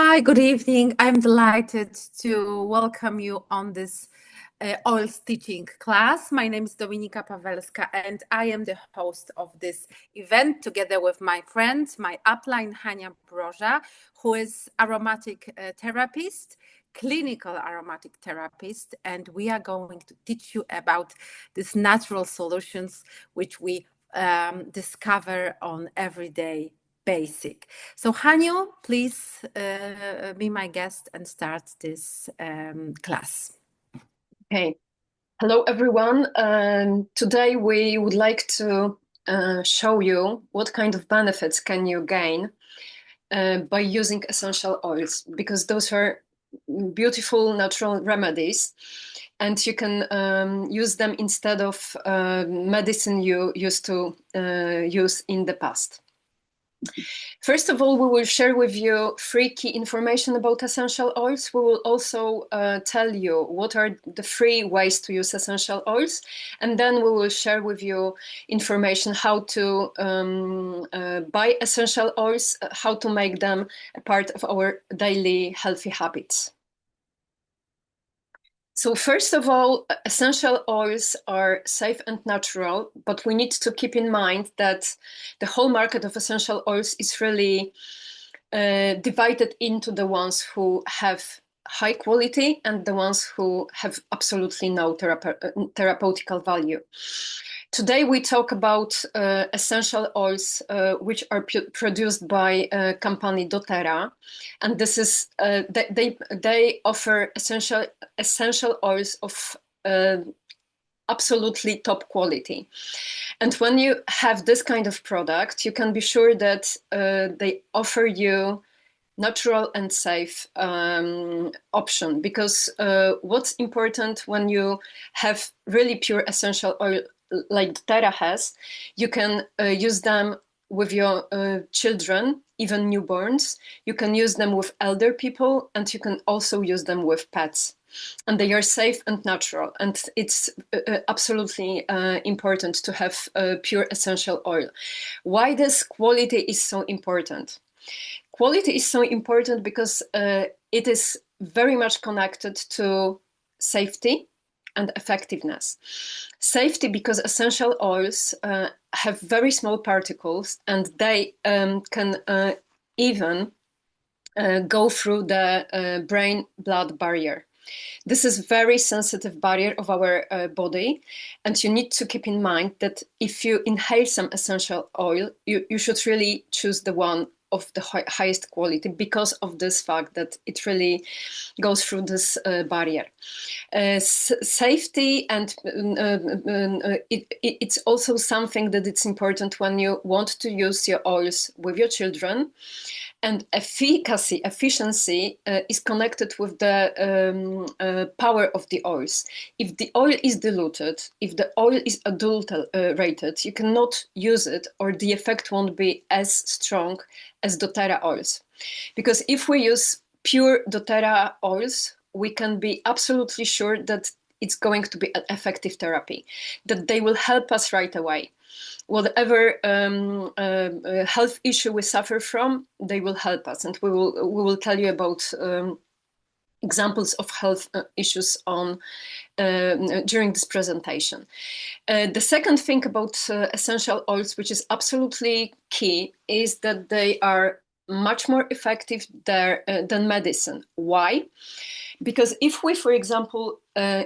Hi, good evening. I'm delighted to welcome you on this oil stitching class. My name is Dominika Pawelska and I am the host of this event together with my friend, my upline Hania Broża, who is aromatic therapist, clinical aromatic therapist, and we are going to teach you about these natural solutions which we discover on everyday basic. So Hanyo, please be my guest and start this class. Okay. Hello, everyone. Today we would like to show you what kind of benefits can you gain by using essential oils, because those are beautiful natural remedies and you can use them instead of medicine you used to use in the past. First of all, we will share with you 3 key information about essential oils. We will also tell you what are the 3 ways to use essential oils. And then we will share with you information how to buy essential oils, how to make them a part of our daily healthy habits. So first of all, essential oils are safe and natural, but we need to keep in mind that the whole market of essential oils is really divided into the ones who have high quality and the ones who have absolutely no therapeutical value. Today we talk about essential oils which are produced by company doTERRA, and this is they offer essential oils of absolutely top quality. And when you have this kind of product, you can be sure that they offer you natural and safe option, because what's important when you have really pure essential oil like doTERRA has, you can use them with your children, even newborns. You can use them with elder people, and you can also use them with pets. And they are safe and natural, and it's absolutely important to have pure essential oil. Why this quality is so important? Quality is so important because it is very much connected to safety and effectiveness. Safety, because essential oils have very small particles, and they can even go through the brain-blood barrier. This is very sensitive barrier of our body, and you need to keep in mind that if you inhale some essential oil, you should really choose the one of the highest quality, because of this fact that it really goes through this barrier. Safety, and it's also something that it's important when you want to use your oils with your children. And efficiency is connected with the power of the oils. If the oil is diluted, if the oil is adulterated, you cannot use it, or the effect won't be as strong as doTERRA oils. Because if we use pure doTERRA oils, we can be absolutely sure that it's going to be an effective therapy, that they will help us right away. Whatever health issue we suffer from, they will help us, and we will tell you about examples of health issues on during this presentation. The second thing about essential oils, which is absolutely key, is that they are much more effective than medicine. Why? Because if we, for example,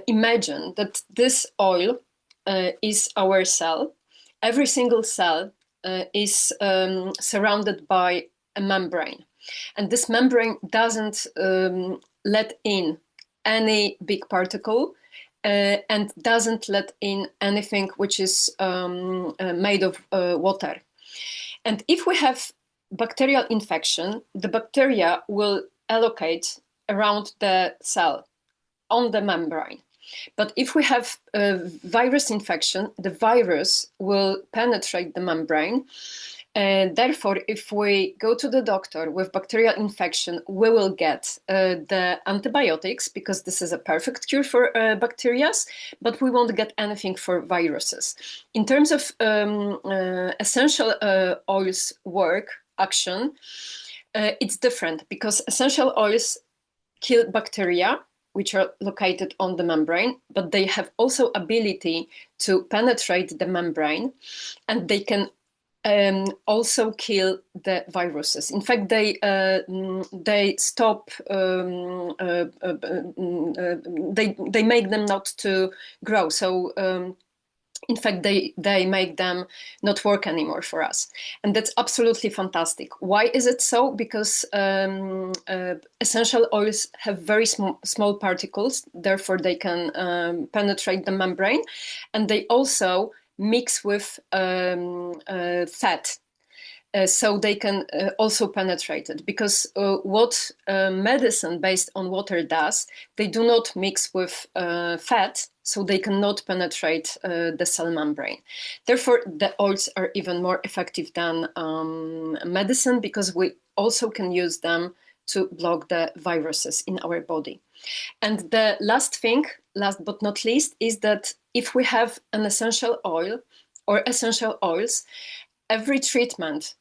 imagine that this oil is our cell, every single cell is surrounded by a membrane. And this membrane doesn't let in any big particle and doesn't let in anything which is made of water. And if we have bacterial infection, the bacteria will allocate around the cell on the membrane. But if we have a virus infection, the virus will penetrate the membrane. And therefore, if we go to the doctor with bacterial infection, we will get the antibiotics, because this is a perfect cure for bacteria, but we won't get anything for viruses. In terms of essential oils action, It's different because essential oils kill bacteria, which are located on the membrane, but they have also ability to penetrate the membrane, and they can also kill the viruses. In fact, they stop. They make them not to grow. So. In fact, they make them not work anymore for us. And that's absolutely fantastic. Why is it so? Because essential oils have very small particles, therefore they can penetrate the membrane. And they also mix with fat. So they can also penetrate it, because what medicine based on water does, they do not mix with fat, so they cannot penetrate the cell membrane. Therefore, the oils are even more effective than medicine, because we also can use them to block the viruses in our body. And the last thing, last but not least, is that if we have an essential oil or essential oils, every treatment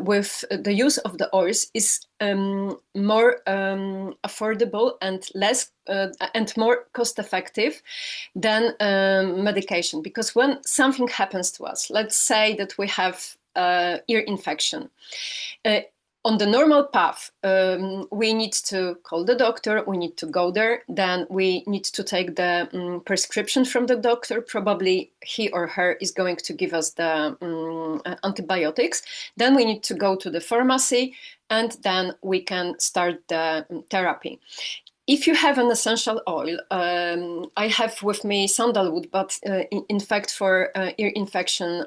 with the use of the oils is more affordable and less and more cost effective than medication. Because when something happens to us, let's say that we have ear infection, on the normal path, we need to call the doctor, we need to go there, then we need to take the prescription from the doctor. Probably he or her is going to give us the antibiotics. Then we need to go to the pharmacy, and then we can start the therapy. If you have an essential oil, I have with me sandalwood, but in fact for ear infection,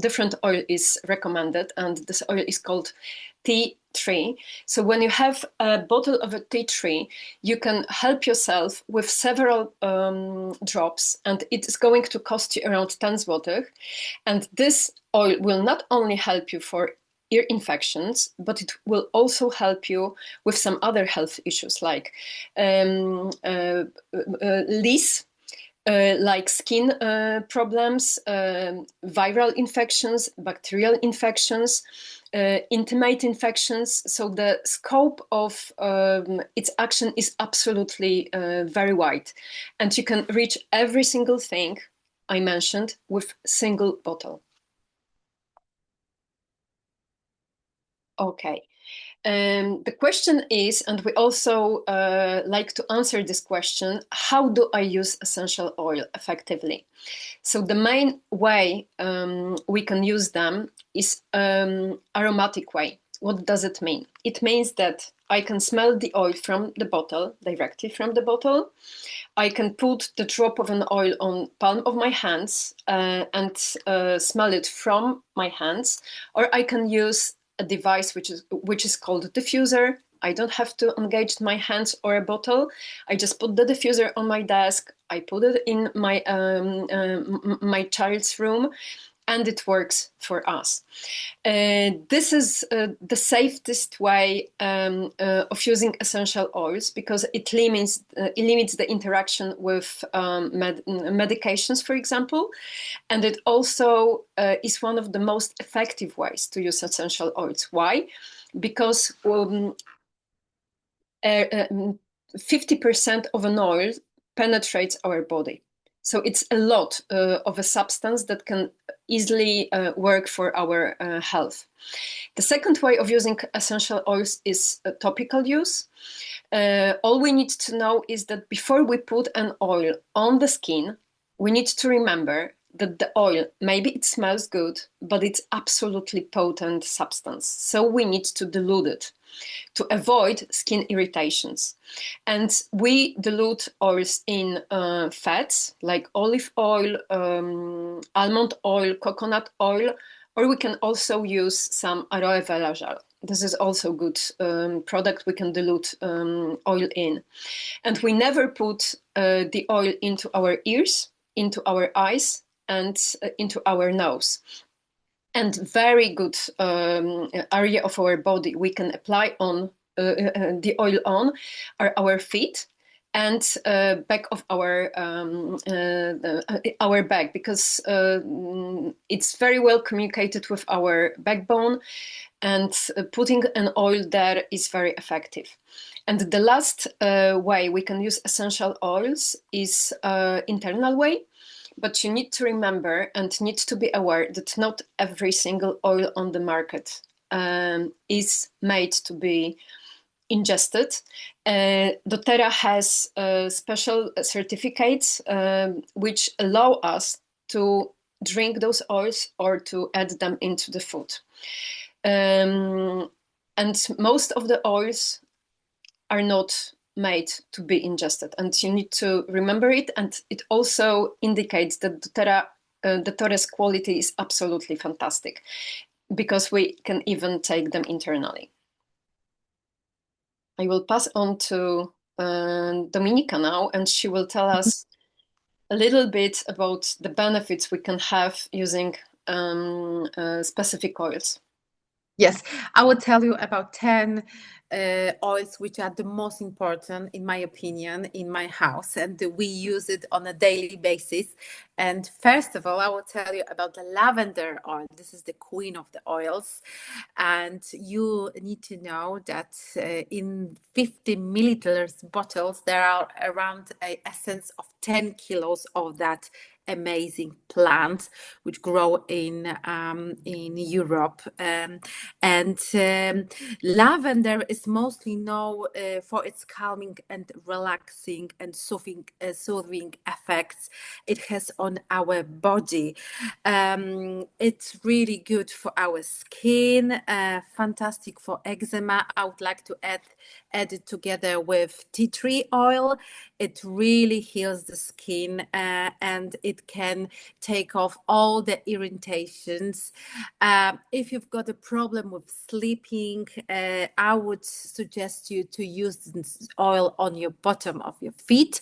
different oil is recommended, and this oil is called tea tree. So when you have a bottle of a tea tree, you can help yourself with several drops, and it is going to cost you around 10 zł. And this oil will not only help you for ear infections, but it will also help you with some other health issues like lice, like skin problems, viral infections, bacterial infections, intimate infections. So the scope of its action is absolutely very wide, and you can reach every single thing I mentioned with single bottle. Okay. The question is, and we also like to answer this question, how do I use essential oil effectively? So the main way we can use them is aromatic way. What does it mean? It means that I can smell the oil from the bottle, directly from the bottle. I can put the drop of an oil on palm of my hands and smell it from my hands, or I can use a device which is called a diffuser. I don't have to engage my hands or a bottle. I just put the diffuser on my desk. I put it in my my child's room, and it works for us. This is the safest way of using essential oils, because it limits the interaction with medications, for example, and it also is one of the most effective ways to use essential oils. Why? Because 50% of an oil penetrates our body. So it's a lot of a substance that can easily work for our health. The second way of using essential oils is topical use. All we need to know is that before we put an oil on the skin, we need to remember that the oil, maybe it smells good, but it's absolutely potent substance. So we need to dilute it to avoid skin irritations. And we dilute oils in fats like olive oil, almond oil, coconut oil, or we can also use some aloe vera gel. This is also a good product we can dilute oil in. And we never put the oil into our ears, into our eyes, and into our nose. And very good area of our body we can apply on the oil on are our feet and back of our back, because it's very well communicated with our backbone, and putting an oil there is very effective. And the last way we can use essential oils is internal way. But you need to remember and need to be aware that not every single oil on the market is made to be ingested. doTERRA has special certificates which allow us to drink those oils or to add them into the food. And most of the oils are not made to be ingested, and you need to remember it. And it also indicates that doTERRA's quality is absolutely fantastic, because we can even take them internally. I will pass on to Dominika now, and she will tell us a little bit about the benefits we can have using specific oils. Yes, I will tell you about 10 oils which are the most important, in my opinion, in my house, and we use it on a daily basis. And first of all, I will tell you about the lavender oil. This is the queen of the oils. And you need to know that in 50 milliliters bottles, there are around an essence of 10 kilos of that amazing plant which grow in Europe, and lavender is mostly known for its calming and relaxing and soothing effects it has on our body. It's really good for our skin, fantastic for eczema. I would like to add it together with tea tree oil. It really heals the skin, and it can take off all the irritations. If you've got a problem with sleeping, I would suggest you to use this oil on your bottom of your feet.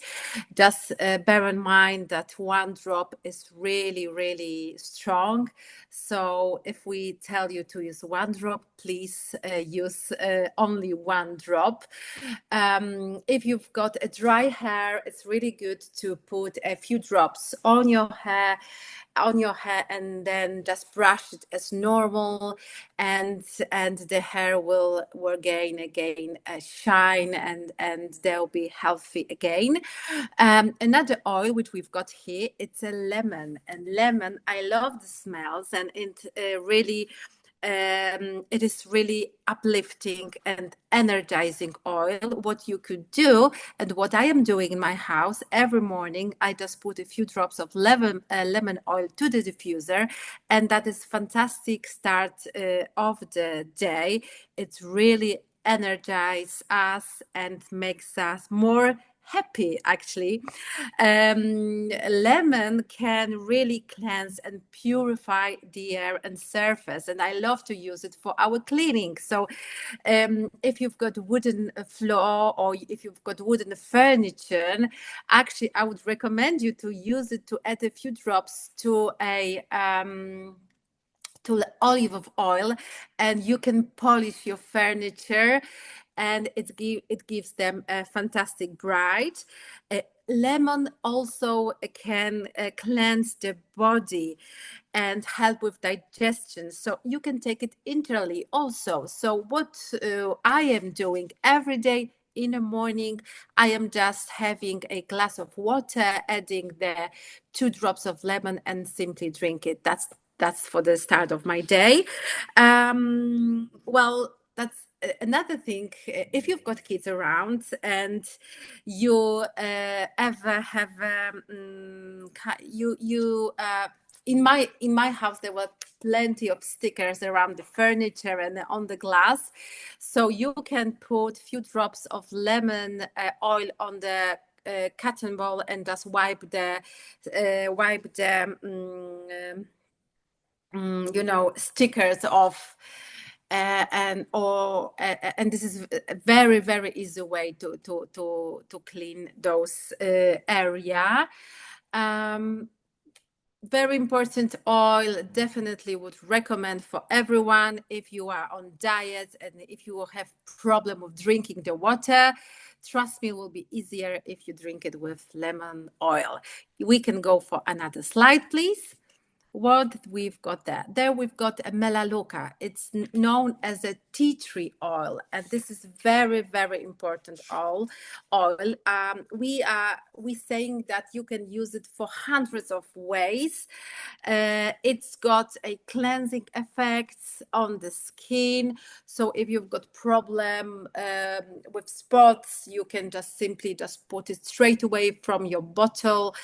Just bear in mind that one drop is really, really strong. So if we tell you to use one drop, please use only one drop. If you've got a dry hair, it's really good to put a few drops on your hair, and then just brush it as normal, and the hair will gain again a shine, and they'll be healthy again. Another oil which we've got here, it's a lemon. And lemon, I love the smells, and it is really uplifting and energizing oil. What you could do, and what I am doing in my house every morning, I just put a few drops of lemon oil to the diffuser, and that is fantastic start of the day. It really energizes us and makes us more happy, actually. Lemon can really cleanse and purify the air and surface, and I love to use it for our cleaning. So if you've got wooden floor, or if you've got wooden furniture, actually I would recommend you to use it, to add a few drops to olive oil, and you can polish your furniture, and it gives them a fantastic bright. Lemon also can cleanse the body and help with digestion, so you can take it internally also. So what I am doing every day in the morning, I am just having a glass of water, adding the 2 drops of lemon, and simply drink it. That's for the start of my day. Well, that's another thing. If you've got kids around, and you ever have in my house there were plenty of stickers around the furniture and on the glass, so you can put a few drops of lemon oil on the cotton ball, and just wipe the stickers off, and this is a very, very easy way to clean those area. Very important oil, definitely would recommend for everyone if you are on diet and if you have problem with drinking the water. Trust me, it will be easier if you drink it with lemon oil. We can go for another slide, please. What we've got there? There we've got a melaleuca. It's known as a tea tree oil, and this is very, very important oil. We saying that you can use it for hundreds of ways. It's got a cleansing effects on the skin. So if you've got problem with spots, you can just simply just put it straight away from your bottle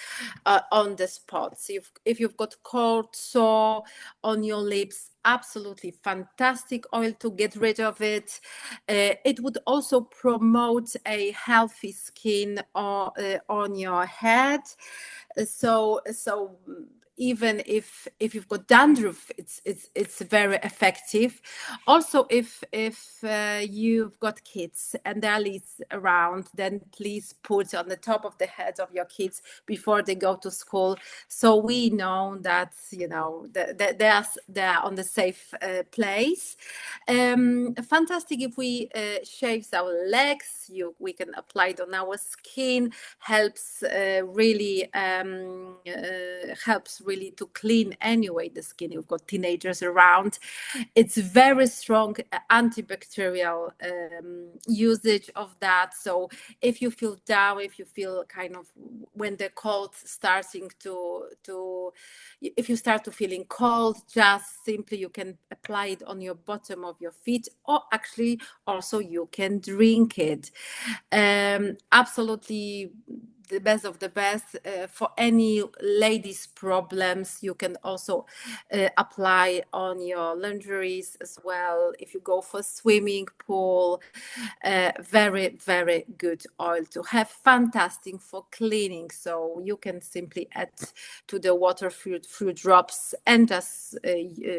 on the spots. If you've got cold sore on your lips, absolutely fantastic oil to get rid of it. It would also promote a healthy skin on your head. So even if you've got dandruff, it's very effective. Also, if you've got kids and they're least around, then please put on the top of the heads of your kids before they go to school, so we know that they're on the safe place. Fantastic if we shave our legs. We can apply it on our skin. Helps really to clean anyway the skin. You've got teenagers around. It's very strong antibacterial usage of that. So if you feel down, if you feel kind of when the cold starting if you start to feeling cold, just simply you can apply it on your bottom of your feet, or actually also you can drink it. Absolutely the best of the best for any ladies problems. You can also apply on your lingeries as well if you go for swimming pool. Very, very good oil to have. Fantastic for cleaning, so you can simply add to the water few drops and just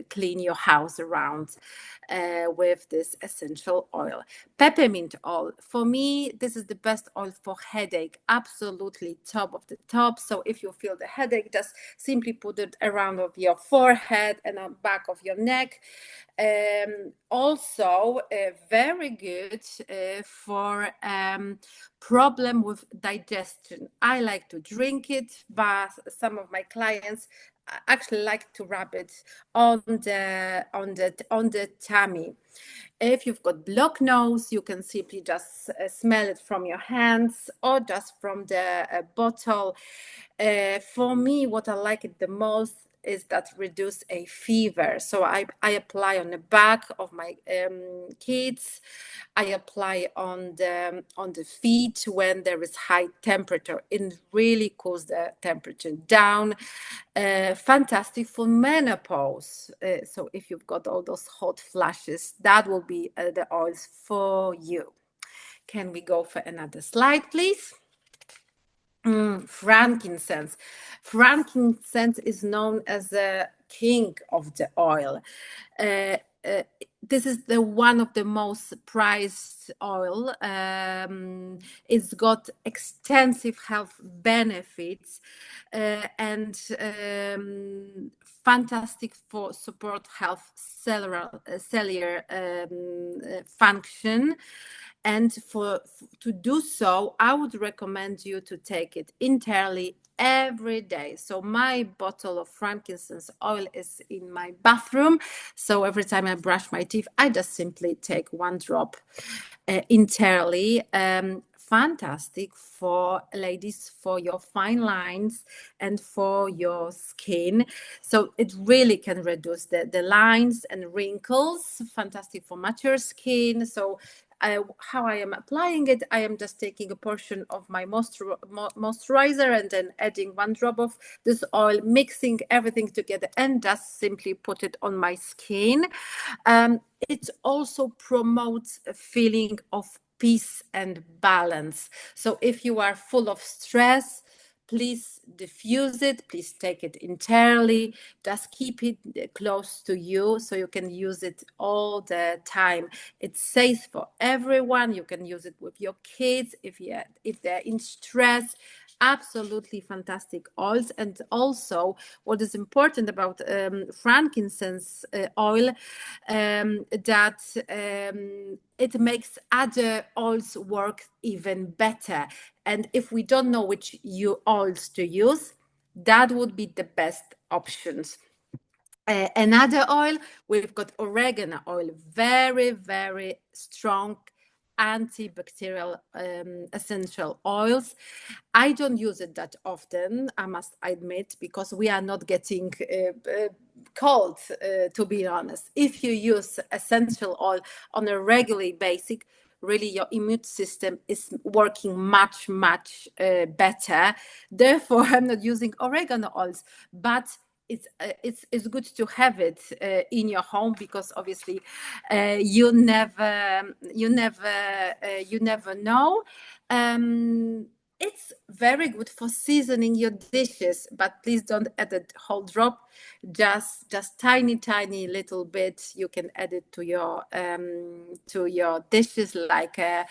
clean your house around with this essential oil. Peppermint oil, for me, this is the best oil for headache. Absolutely top of the top. So if you feel the headache, just simply put it around of your forehead and on back of your neck. Also very good for problem with digestion. I like to drink it, but some of my clients actually like to rub it on the tummy. If you've got blocked nose, you can simply just smell it from your hands or just from the bottle. For me, what I like it the most is that reduce a fever. So I apply on the back of my kids. I apply on the feet when there is high temperature. It really cools the temperature down. Fantastic for menopause. So if you've got all those hot flashes, that will be the oils for you. Can we go for another slide, please? Frankincense. Frankincense is known as the king of the oil. This is the one of the most prized oil. It's got extensive health benefits and fantastic for support health cellular function. And to do so, I would recommend you to take it entirely every day. So my bottle of frankincense oil is in my bathroom. So every time I brush my teeth, I just simply take one drop entirely. Fantastic for ladies, for your fine lines and for your skin. So it really can reduce the lines and wrinkles. Fantastic for mature skin. So how I am applying it, I am just taking a portion of my moisturizer and then adding one drop of this oil, mixing everything together and just simply put it on my skin. It also promotes a feeling of peace and balance. So if you are full of stress, please diffuse it, please take it entirely, just keep it close to you so you can use it all the time. It's safe for everyone. You can use it with your kids if they're in stress. absolutely fantastic oils. And also, what is important about frankincense oil, that it makes other oils work even better. And if we don't know which oils to use, that would be the best options. Another oil, we've got oregano oil, very, very strong antibacterial essential oils. I don't use it that often, I must admit, because we are not getting cold, to be honest. If you use essential oil on a regular basis, really your immune system is working much, much better. Therefore, I'm not using oregano oils, but it's good to have it in your home, because obviously you never know. It's very good for seasoning your dishes, but please don't add a whole drop. Just tiny little bit. You can add it to your dishes, like a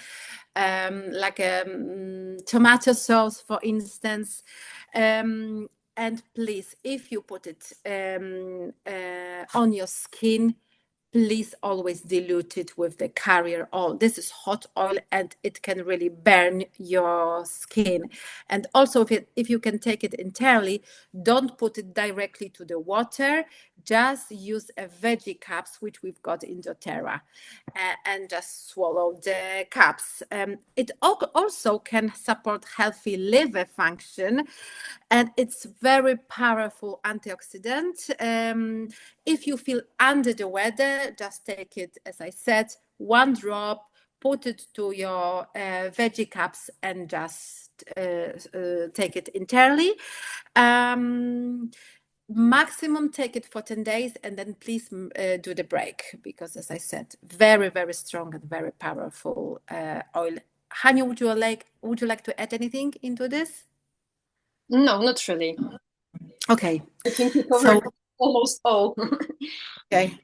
tomato sauce, for instance. And please, if you put it on your skin, please always dilute it with the carrier oil. This is hot oil and it can really burn your skin. And also, if you can take it entirely, don't put it directly to the water. Just use a veggie caps, which we've got in doTERRA, and just swallow the caps. It also can support healthy liver function, and it's very powerful antioxidant. If you feel under the weather, just take it, as I said, one drop, put it to your veggie cups, and just take it entirely. Maximum take it for 10 days, and then please do the break, because as I said, very, very strong and very powerful oil. Hani, would you like to add anything into this? No, not really. Okay. I think you So, covered almost all okay.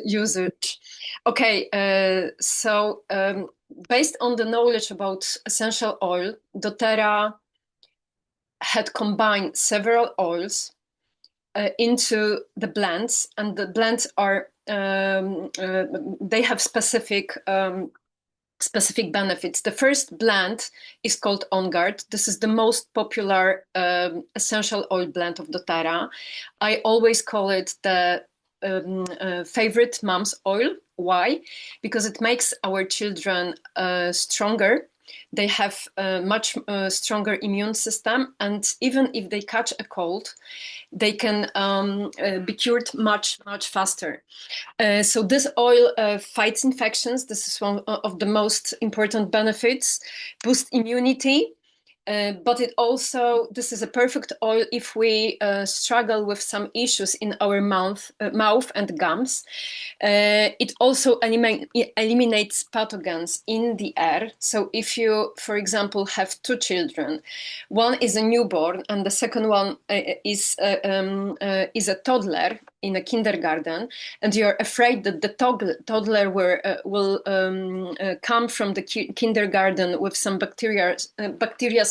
usage. Okay, so based on the knowledge about essential oil, doTERRA had combined several oils into the blends, and the blends are they have specific benefits. The first blend is called On Guard. This is the most popular essential oil blend of doTERRA. I always call it the favorite mom's oil. Why? Because it makes our children stronger. They have a much stronger immune system, and even if they catch a cold, they can be cured much faster. So this oil fights infections. This is one of the most important benefits. Boosts immunity. But this is a perfect oil if we struggle with some issues in our mouth and gums. It also eliminates pathogens in the air. So if you, for example, have two children, one is a newborn and the second one is a toddler in a kindergarten, and you're afraid that the toddler will come from the kindergarten with some bacteria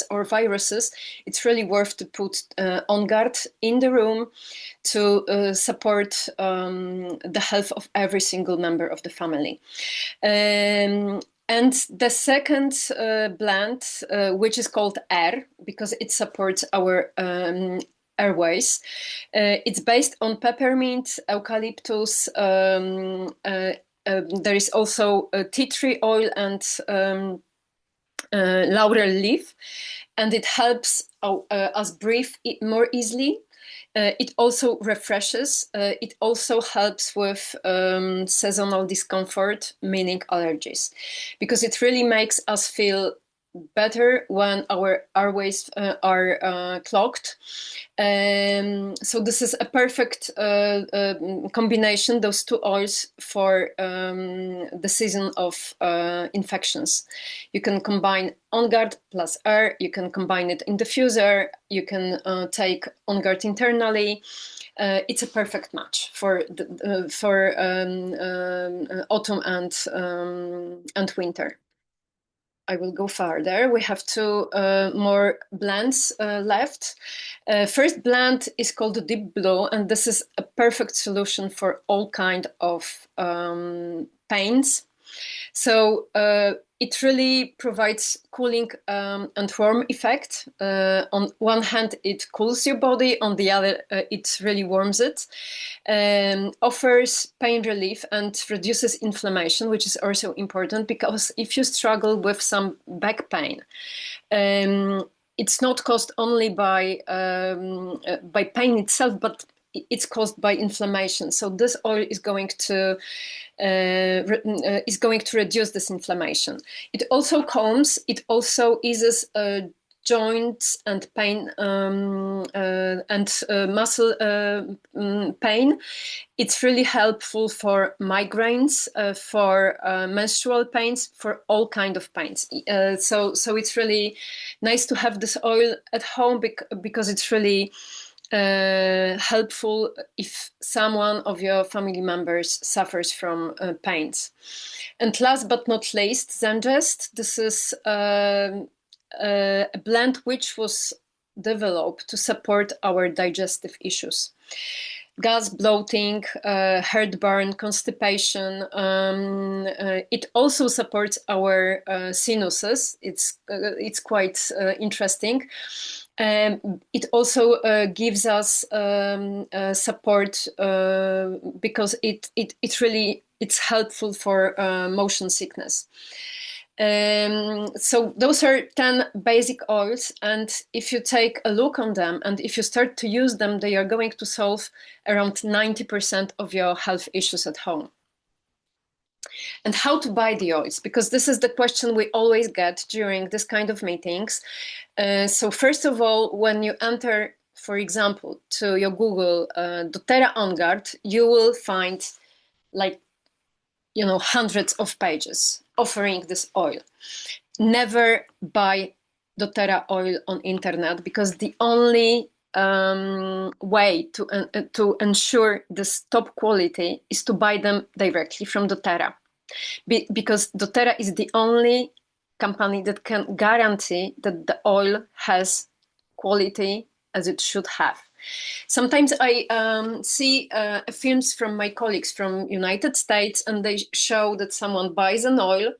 or viruses, it's really worth to put On Guard in the room to support the health of every single member of the family. And the second blend, which is called Air, because it supports our airways. It's based on peppermint, eucalyptus. There is also tea tree oil and laurel leaf, and it helps us breathe more easily. It also refreshes. It also helps with seasonal discomfort, meaning allergies, because it really makes us feel better when our airways are clogged. So this is a perfect combination, those two oils, for the season of infections. You can combine On Guard plus Air, you can combine it in diffuser, you can take On Guard internally. It's a perfect match for autumn and winter. I will go further. We have two more blends left. First blend is called Deep Blue, and this is a perfect solution for all kind of pains. So it really provides cooling and warm effect. On one hand, it cools your body. On the other, it really warms it. Offers pain relief and reduces inflammation, which is also important because if you struggle with some back pain, it's not caused only by pain itself, but it's caused by inflammation. So this oil is going to reduce this inflammation. It also calms. It also eases joints and pain and muscle pain. It's really helpful for migraines, for menstrual pains, for all kind of pains. So it's really nice to have this oil at home because it's really helpful if someone of your family members suffers from pains. And last but not least, ZenGest. This is a blend which was developed to support our digestive issues. Gas, bloating, heartburn, constipation. It also supports our sinuses. It's quite interesting. It also gives us support because it's helpful for motion sickness. So those are 10 basic oils, and if you take a look on them and if you start to use them, they are going to solve around 90% of your health issues at home. And how to buy the oils, because this is the question we always get during this kind of meetings. So first of all, when you enter, for example, to your Google doTERRA On Guard, you will find hundreds of pages offering this oil. Never buy doTERRA oil on internet, because the only way to ensure this top quality is to buy them directly from doTERRA. Because doTERRA is the only company that can guarantee that the oil has quality as it should have. Sometimes I see films from my colleagues from United States, and they show that someone buys an oil,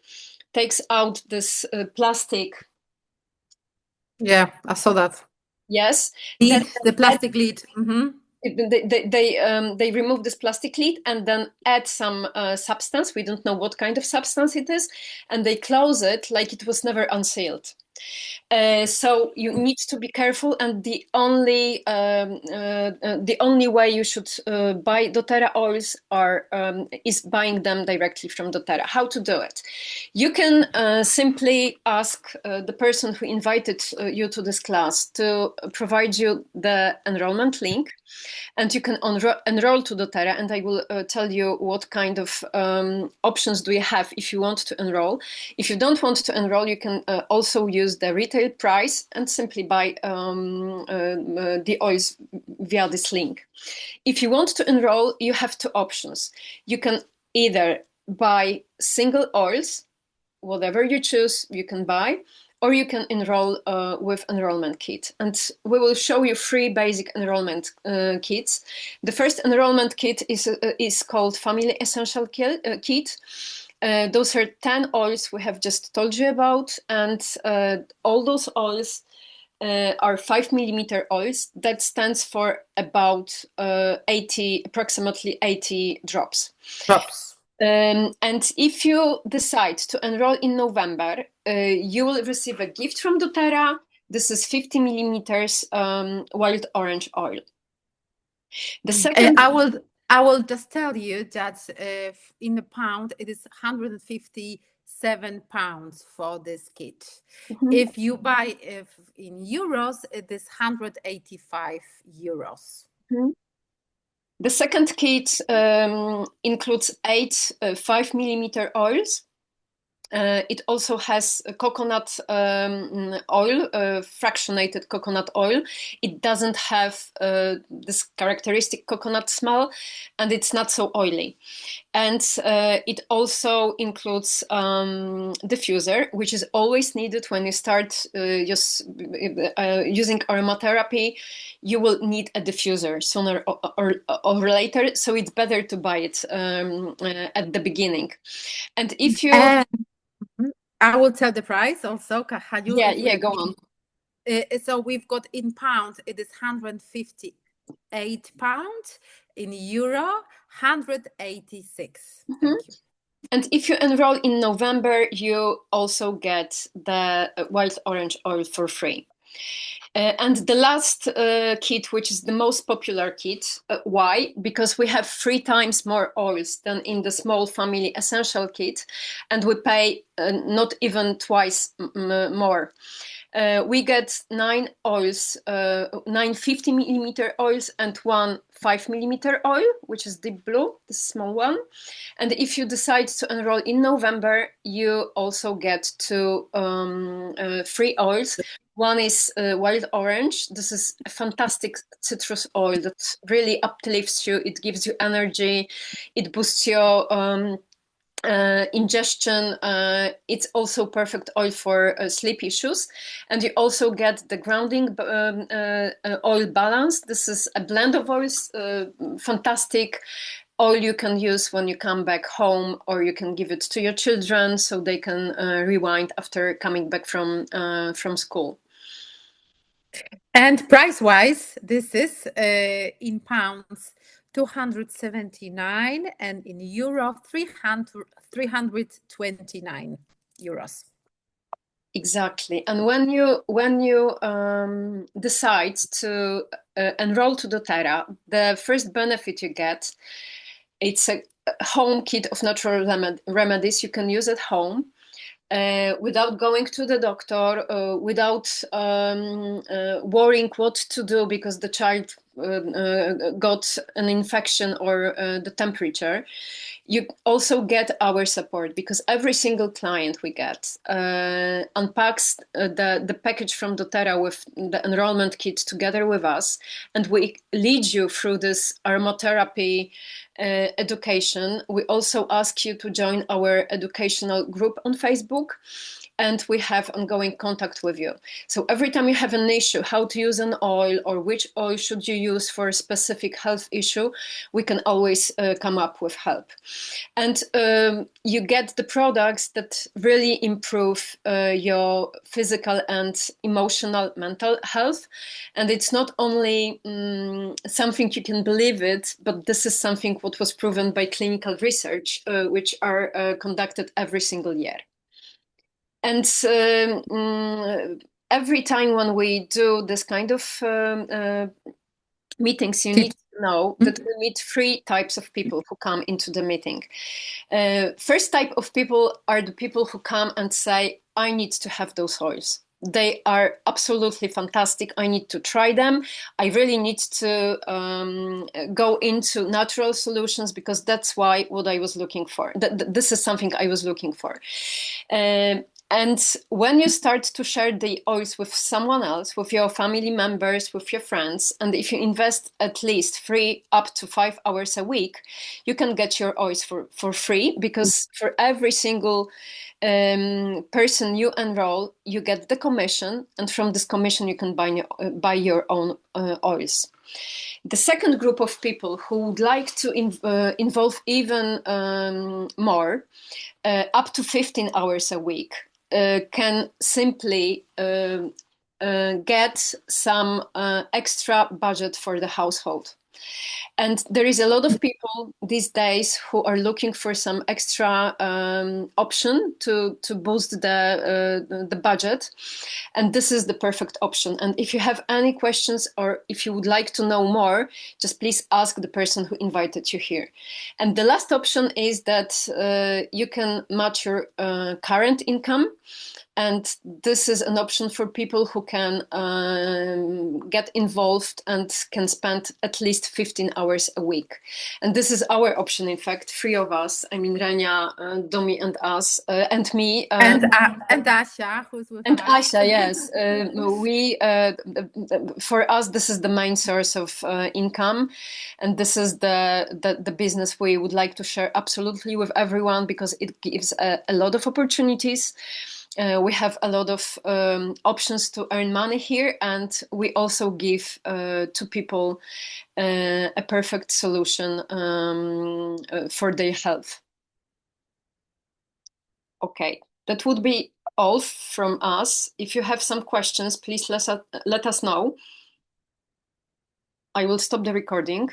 takes out this plastic. Yeah, I saw that. Yes. Lid, the plastic lid. Mm-hmm. They remove this plastic lid and then add some substance. We don't know what kind of substance it is, and they close it like it was never unsealed. So you need to be careful, and the only way you should buy doTERRA oils is buying them directly from doTERRA. How to do it? You can simply ask the person who invited you to this class to provide you the enrollment link, and you can enroll to doTERRA, and I will tell you what kind of options do you have if you want to enroll. If you don't want to enroll, you can also use the retail price and simply buy the oils via this link. If you want to enroll, you have two options. You can either buy single oils, whatever you choose, you can buy, or you can enroll with enrollment kit. And we will show you 3 basic enrollment kits. The first enrollment kit is called Family Essential Kit. Those are 10 oils we have just told you about, and all those oils are 5 millimeter oils. That stands for about approximately 80 drops. And if you decide to enroll in November, you will receive a gift from doTERRA. This is 50 millimeters wild orange oil. The second, I will just tell you that in a pound it is 157 pounds for this kit. Mm-hmm. If you buy in euros, it is 185 euros. Mm-hmm. The second kit includes 8 5 millimeter oils. It also has coconut oil, fractionated coconut oil. It doesn't have this characteristic coconut smell, and it's not so oily. And it also includes diffuser, which is always needed when you start using aromatherapy. You will need a diffuser sooner or later, so it's better to buy it at the beginning. And if you... And I will tell the price also. Can you, Yeah, go on. so we've got in pounds, it is £158. In euro, 186. Thank you. And if you enroll in November, you also get the wild orange oil for free. And the last kit, which is the most popular kit, why? Because we have 3 times more oils than in the small family essential kit, and we pay not even twice more. We get 9 oils, 9 50 millimeter oils and 1 5 millimeter oil, which is deep blue, the small one. And if you decide to enroll in November, you also get 2 free oils. One is wild orange. This is a fantastic citrus oil that really uplifts you. It gives you energy. It boosts your ingestion. It's also perfect oil for sleep issues. And you also get the grounding oil balance. This is a blend of oils, fantastic oil you can use when you come back home, or you can give it to your children so they can rewind after coming back from school. And price-wise, this is in pounds 279, and in euro 329 euros. Exactly. And when you decide to enroll to doTERRA, the first benefit you get, it's a home kit of natural remedies you can use at home. Without going to the doctor, without worrying what to do because the child got an infection or the temperature. You also get our support, because every single client we get unpacks the package from doTERRA with the enrollment kit together with us, and we lead you through this aromatherapy education. We also ask you to join our educational group on Facebook, and we have ongoing contact with you. So every time you have an issue, how to use an oil or which oil should you use for a specific health issue, we can always come up with help. And you get the products that really improve your physical and emotional, mental health. And it's not only something you can believe it, but this is something what was proven by clinical research, which are conducted every single year. And every time when we do this kind of meetings, you need to know that we meet 3 types of people who come into the meeting. First type of people are the people who come and say, I need to have those oils. They are absolutely fantastic. I need to try them. I really need to go into natural solutions, because that's what I was looking for. This is something I was looking for. And when you start to share the oils with someone else, with your family members, with your friends, and if you invest at least 3 up to 5 hours a week, you can get your oils for free, because for every single person you enroll, you get the commission, and from this commission you can buy your own oils. The second group of people who would like to involve even more, up to 15 hours a week, can simply get some extra budget for the household. And there is a lot of people these days who are looking for some extra option to boost the budget. And this is the perfect option. And if you have any questions, or if you would like to know more, just please ask the person who invited you here. And the last option is that you can match your current income And this is an option for people who can get involved and can spend at least 15 hours a week. And this is our option, in fact, three of us. I mean, Rania, Domi, and us, and me. And Asha, who's with And us. Asha, yes. For us, this is the main source of income. And this is the business we would like to share absolutely with everyone, because it gives a lot of opportunities. We have a lot of options to earn money here, and we also give to people a perfect solution for their health. Okay, that would be all from us. If you have some questions, please let us know. I will stop the recording.